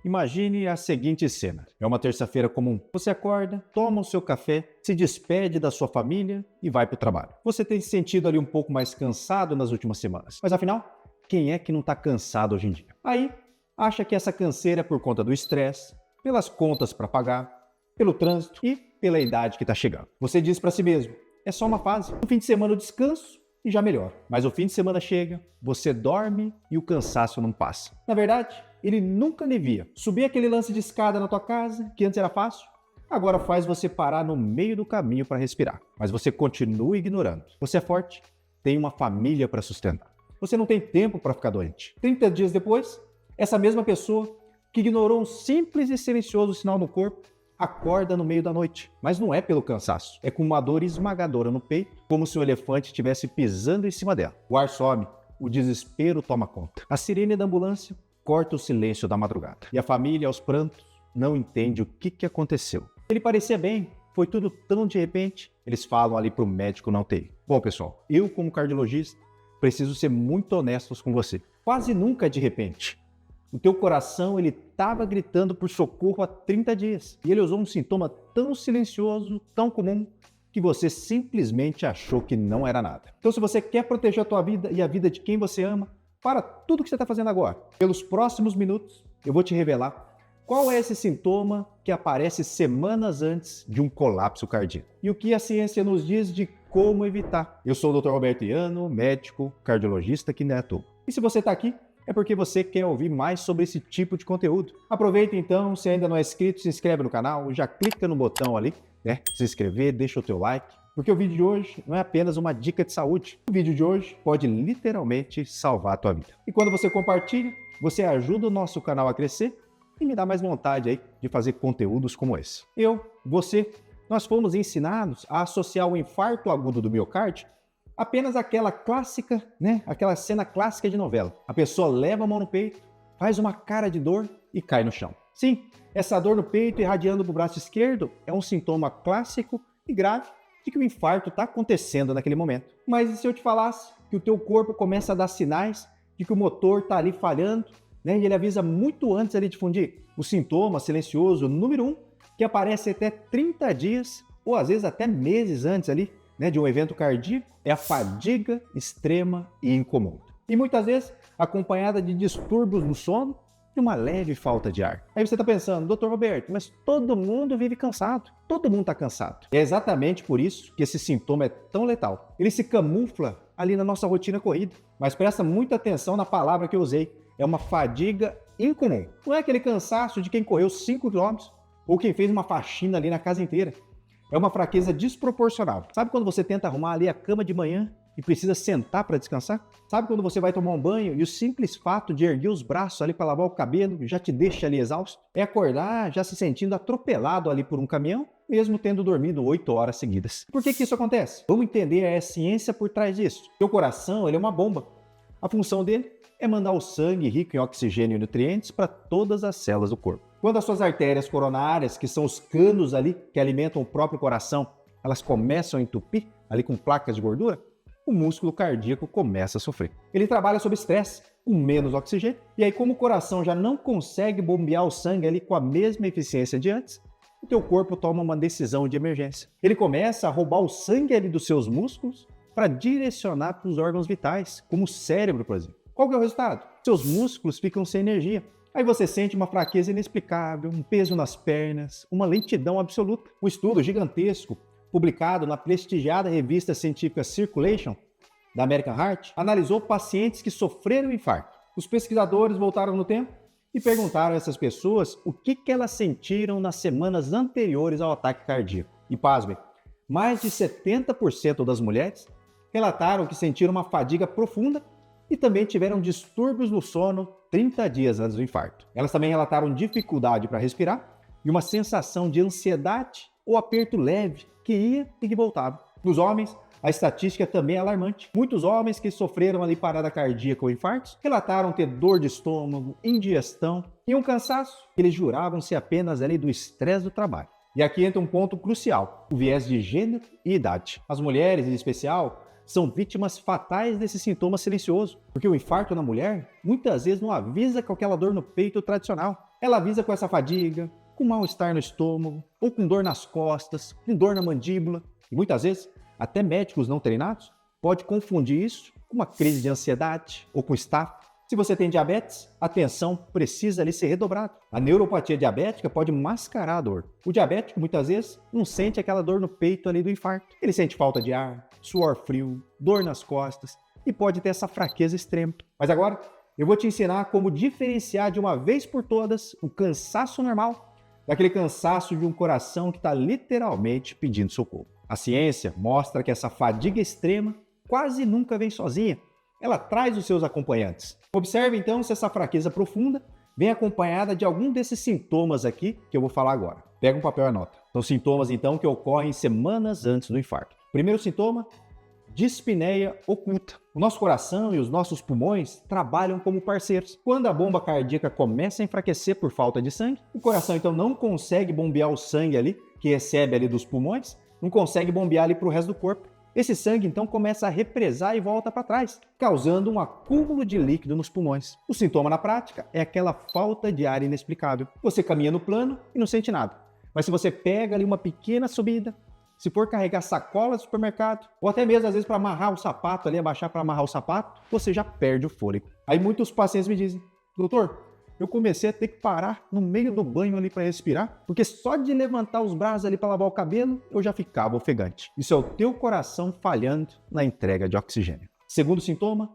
Imagine a seguinte cena. É uma terça-feira comum. Você acorda, toma o seu café, se despede da sua família e vai para o trabalho. Você tem se sentido ali um pouco mais cansado nas últimas semanas. Mas afinal, quem é que não está cansado hoje em dia? Aí, acha que essa canseira é por conta do estresse, pelas contas para pagar, pelo trânsito e pela idade que está chegando. Você diz para si mesmo, é só uma fase. No fim de semana eu descanso e já melhora. Mas o fim de semana chega, você dorme e o cansaço não passa. Na verdade, ele nunca alivia. Subir aquele lance de escada na tua casa, que antes era fácil, agora faz você parar no meio do caminho para respirar. Mas você continua ignorando. Você é forte, tem uma família para sustentar. Você não tem tempo para ficar doente. 30 dias depois, essa mesma pessoa que ignorou um simples e silencioso sinal no corpo, acorda no meio da noite. Mas não é pelo cansaço, é com uma dor esmagadora no peito, como se um elefante estivesse pisando em cima dela. O ar sobe, o desespero toma conta. A sirene da ambulância corta o silêncio da madrugada. E a família, aos prantos, não entende o que aconteceu. Ele parecia bem, foi tudo tão de repente. Eles falam ali pro médico na UTI. Bom, pessoal, eu como cardiologista, preciso ser muito honestos com você. Quase nunca é de repente. O teu coração, ele estava gritando por socorro há 30 dias. E ele usou um sintoma tão silencioso, tão comum, que você simplesmente achou que não era nada. Então, se você quer proteger a tua vida e a vida de quem você ama, para tudo que você está fazendo agora. Pelos próximos minutos, eu vou te revelar qual é esse sintoma que aparece semanas antes de um colapso cardíaco. E o que a ciência nos diz de como evitar. Eu sou o Dr. Roberto Iano, médico, cardiologista aqui na Neto. E se você está aqui, é porque você quer ouvir mais sobre esse tipo de conteúdo. Aproveita então, se ainda não é inscrito, se inscreve no canal, já clica no botão ali, né? Se inscrever, deixa o teu like, porque o vídeo de hoje não é apenas uma dica de saúde. O vídeo de hoje pode literalmente salvar a tua vida. E quando você compartilha, você ajuda o nosso canal a crescer e me dá mais vontade aí de fazer conteúdos como esse. Nós fomos ensinados a associar o infarto agudo do miocárdio apenas aquela clássica, né? Aquela cena clássica de novela. A pessoa leva a mão no peito, faz uma cara de dor e cai no chão. Sim, essa dor no peito irradiando para o braço esquerdo é um sintoma clássico e grave de que o infarto está acontecendo naquele momento. Mas e se eu te falasse que o teu corpo começa a dar sinais de que o motor está ali falhando, né? E ele avisa muito antes ali de fundir? O sintoma silencioso número 1, que aparece até 30 dias ou às vezes até meses antes ali, né, de um evento cardíaco, é a fadiga extrema e incomum. E muitas vezes acompanhada de distúrbios no sono e uma leve falta de ar. Aí você está pensando, Dr. Roberto, mas todo mundo vive cansado. Todo mundo está cansado. É exatamente por isso que esse sintoma é tão letal. Ele se camufla ali na nossa rotina corrida. Mas presta muita atenção na palavra que eu usei. É uma fadiga incomum. Não é aquele cansaço de quem correu 5 km ou quem fez uma faxina ali na casa inteira. É uma fraqueza desproporcional. Sabe quando você tenta arrumar ali a cama de manhã e precisa sentar para descansar? Sabe quando você vai tomar um banho e o simples fato de erguer os braços ali para lavar o cabelo já te deixa ali exausto? É acordar já se sentindo atropelado ali por um caminhão, mesmo tendo dormido 8 horas seguidas. Por que isso acontece? Vamos entender a ciência por trás disso. Teu coração, ele é uma bomba. A função dele é mandar o sangue rico em oxigênio e nutrientes para todas as células do corpo. Quando as suas artérias coronárias, que são os canos ali que alimentam o próprio coração, elas começam a entupir ali com placas de gordura, o músculo cardíaco começa a sofrer. Ele trabalha sob estresse, com menos oxigênio, e aí como o coração já não consegue bombear o sangue ali com a mesma eficiência de antes, o teu corpo toma uma decisão de emergência. Ele começa a roubar o sangue ali dos seus músculos para direcionar para os órgãos vitais, como o cérebro, por exemplo. Qual que é o resultado? Seus músculos ficam sem energia. Aí você sente uma fraqueza inexplicável, um peso nas pernas, uma lentidão absoluta. Um estudo gigantesco, publicado na prestigiada revista científica Circulation, da American Heart, analisou pacientes que sofreram infarto. Os pesquisadores voltaram no tempo e perguntaram a essas pessoas o que elas sentiram nas semanas anteriores ao ataque cardíaco. E pasmem, mais de 70% das mulheres relataram que sentiram uma fadiga profunda e também tiveram distúrbios no sono 30 dias antes do infarto. Elas também relataram dificuldade para respirar e uma sensação de ansiedade ou aperto leve que ia e que voltava. Nos homens, a estatística também é alarmante. Muitos homens que sofreram ali parada cardíaca ou infartos relataram ter dor de estômago, indigestão e um cansaço que eles juravam ser apenas ali do estresse do trabalho. E aqui entra um ponto crucial, o viés de gênero e idade. As mulheres, em especial, são vítimas fatais desse sintoma silencioso, porque o infarto na mulher muitas vezes não avisa com aquela dor no peito tradicional. Ela avisa com essa fadiga, com mal-estar no estômago, ou com dor nas costas, com dor na mandíbula. E muitas vezes, até médicos não treinados podem confundir isso com uma crise de ansiedade ou com estafa. Se você tem diabetes, a atenção precisa ali ser redobrada. A neuropatia diabética pode mascarar a dor. O diabético, muitas vezes, não sente aquela dor no peito ali do infarto. Ele sente falta de ar, suor frio, dor nas costas e pode ter essa fraqueza extrema. Mas agora, eu vou te ensinar como diferenciar de uma vez por todas o cansaço normal daquele cansaço de um coração que está literalmente pedindo socorro. A ciência mostra que essa fadiga extrema quase nunca vem sozinha. Ela traz os seus acompanhantes. Observe então se essa fraqueza profunda vem acompanhada de algum desses sintomas aqui que eu vou falar agora. Pega um papel e anota. São sintomas então que ocorrem semanas antes do infarto. Primeiro sintoma, dispneia oculta. O nosso coração e os nossos pulmões trabalham como parceiros. Quando a bomba cardíaca começa a enfraquecer por falta de sangue, o coração então não consegue bombear o sangue ali, que recebe ali dos pulmões, não consegue bombear ali para o resto do corpo. Esse sangue, então, começa a represar e volta para trás, causando um acúmulo de líquido nos pulmões. O sintoma na prática é aquela falta de ar inexplicável. Você caminha no plano e não sente nada. Mas se você pega ali uma pequena subida, se for carregar sacola do supermercado, ou até mesmo às vezes para amarrar o sapato ali, abaixar para amarrar o sapato, você já perde o fôlego. Aí muitos pacientes me dizem, doutor, eu comecei a ter que parar no meio do banho ali para respirar, porque só de levantar os braços ali para lavar o cabelo, eu já ficava ofegante. Isso é o teu coração falhando na entrega de oxigênio. Segundo sintoma,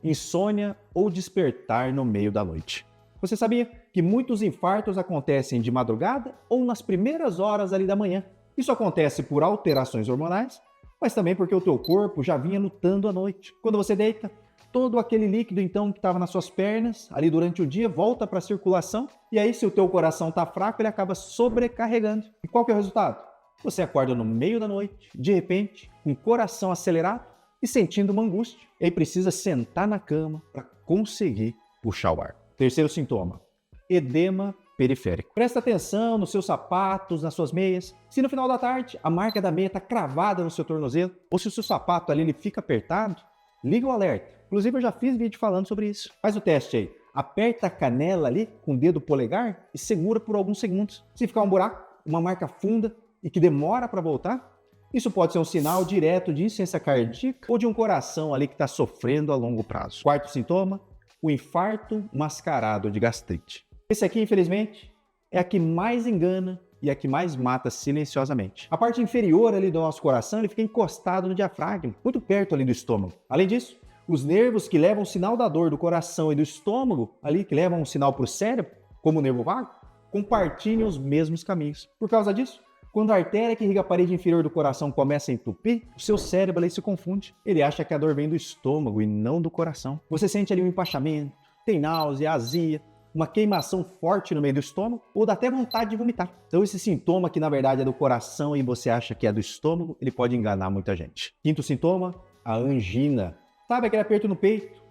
insônia ou despertar no meio da noite. Você sabia que muitos infartos acontecem de madrugada ou nas primeiras horas ali da manhã? Isso acontece por alterações hormonais, mas também porque o teu corpo já vinha lutando à noite. Quando você deita, todo aquele líquido então que estava nas suas pernas, ali durante o dia, volta para a circulação, e aí se o teu coração está fraco, ele acaba sobrecarregando. E qual que é o resultado? Você acorda no meio da noite, de repente, com o coração acelerado e sentindo uma angústia. E aí precisa sentar na cama para conseguir puxar o ar. Terceiro sintoma, edema periférico. Presta atenção nos seus sapatos, nas suas meias. Se no final da tarde a marca da meia está cravada no seu tornozelo, ou se o seu sapato ali ele fica apertado, liga o alerta. Inclusive eu já fiz vídeo falando sobre isso. Faz o teste aí. Aperta a canela ali com o dedo polegar e segura por alguns segundos. Se ficar um buraco, uma marca funda e que demora para voltar, isso pode ser um sinal direto de insuficiência cardíaca ou de um coração ali que está sofrendo a longo prazo. Quarto sintoma, o infarto mascarado de gastrite. Esse aqui, infelizmente, é a que mais engana e a que mais mata silenciosamente. A parte inferior ali do nosso coração ele fica encostado no diafragma, muito perto ali do estômago. Além disso, os nervos que levam o sinal da dor do coração e do estômago, ali que levam um sinal para o cérebro, como o nervo vago, compartilham os mesmos caminhos. Por causa disso, quando a artéria que irriga a parede inferior do coração começa a entupir, o seu cérebro ali se confunde. Ele acha que a dor vem do estômago e não do coração. Você sente ali um empachamento, tem náusea, azia, uma queimação forte no meio do estômago, ou dá até vontade de vomitar. Então esse sintoma que na verdade é do coração e você acha que é do estômago, ele pode enganar muita gente. Quinto sintoma, a angina. Sabe aquele aperto no peito?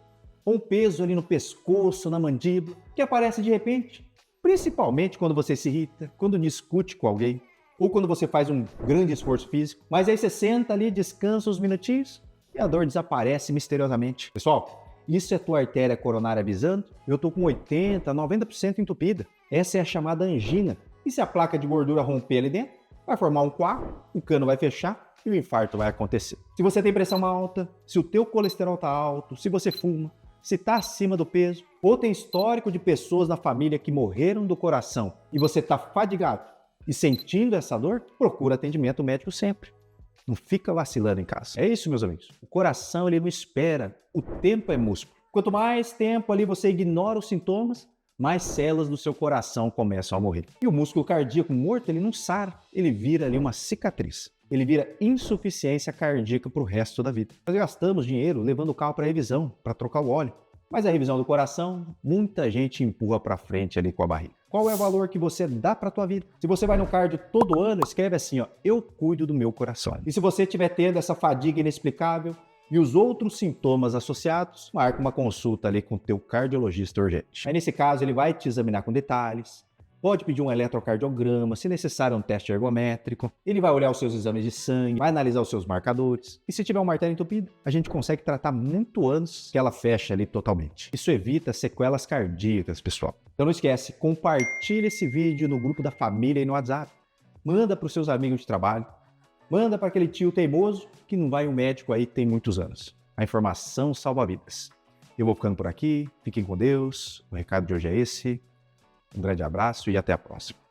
Ou um peso ali no pescoço, na mandíbula, que aparece de repente? Principalmente quando você se irrita, quando discute com alguém, ou quando você faz um grande esforço físico. Mas aí você senta ali, descansa uns minutinhos e a dor desaparece misteriosamente. Pessoal, isso é tua artéria coronária avisando, eu estou com 80%, 90% entupida. Essa é a chamada angina. E se a placa de gordura romper ali dentro, vai formar um coágulo, o cano vai fechar e o infarto vai acontecer. Se você tem pressão alta, se o teu colesterol está alto, se você fuma, se está acima do peso, ou tem histórico de pessoas na família que morreram do coração e você está fadigado e sentindo essa dor, procura atendimento médico sempre. Não fica vacilando em casa. É isso, meus amigos. O coração ele não espera. O tempo é músculo. Quanto mais tempo ali você ignora os sintomas, mais células do seu coração começam a morrer. E o músculo cardíaco morto, ele não sara. Ele vira ali uma cicatriz. Ele vira insuficiência cardíaca para o resto da vida. Nós gastamos dinheiro levando o carro para revisão, para trocar o óleo. Mas a revisão do coração, muita gente empurra para frente ali com a barriga. Qual é o valor que você dá para a tua vida? Se você vai no cardio todo ano, escreve assim, ó, eu cuido do meu coração. E se você estiver tendo essa fadiga inexplicável e os outros sintomas associados, marca uma consulta ali com o teu cardiologista urgente. Aí nesse caso ele vai te examinar com detalhes, pode pedir um eletrocardiograma, se necessário um teste ergométrico, ele vai olhar os seus exames de sangue, vai analisar os seus marcadores, e se tiver uma artéria entupida, a gente consegue tratar muito antes que ela feche ali totalmente. Isso evita sequelas cardíacas, pessoal. Então não esquece, compartilha esse vídeo no grupo da família e no WhatsApp, manda para os seus amigos de trabalho, manda para aquele tio teimoso que não vai em um médico aí tem muitos anos. A informação salva vidas. Eu vou ficando por aqui, fiquem com Deus, o recado de hoje é esse. Um grande abraço e até a próxima.